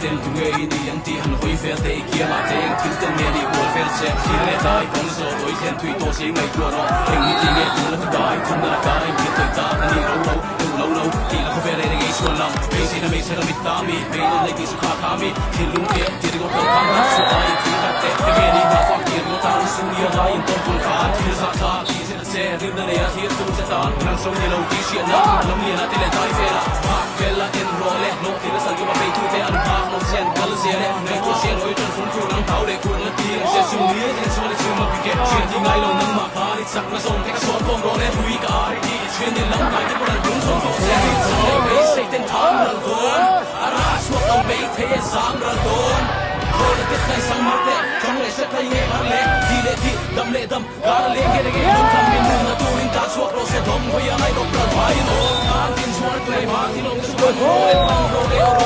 den du er inde i en de han højfærd det giver mig det en til den mere i ordfærd selv hele dig kun så du ikke hen tøj dog se mig du er en i det du er dig kun der dig en bit der en i low de la kunne være det ikke så langt vi ser mig selv mit dami men det ikke så klart ham til lu det går på ham så er det det det er lige for giver du der så ni er en dum på kart til så klar de ser ser det der er helt du så der men så ni lo de siger der lo ni er det dig færd fælder en rolle no det er så jo bare du der sen galzere ne ko sen oi ton fun ko nang tau de ko na ti se su ni den so le su ma pi ke chen ti ngai lo nang ma kha ni sak na song te ka so ko ro le hui ka ri ti chen ni lam mai te ko dun so ko se ni so be se ten tham ral don ara su ko be the sam ral don ko le te kai sam ma te chong le se kai nge har le ti dam gar le ge ge dum tham min na tu rin ta su ko se dom ho ya nai do pra vai no an tin so le ma ti lo su ko le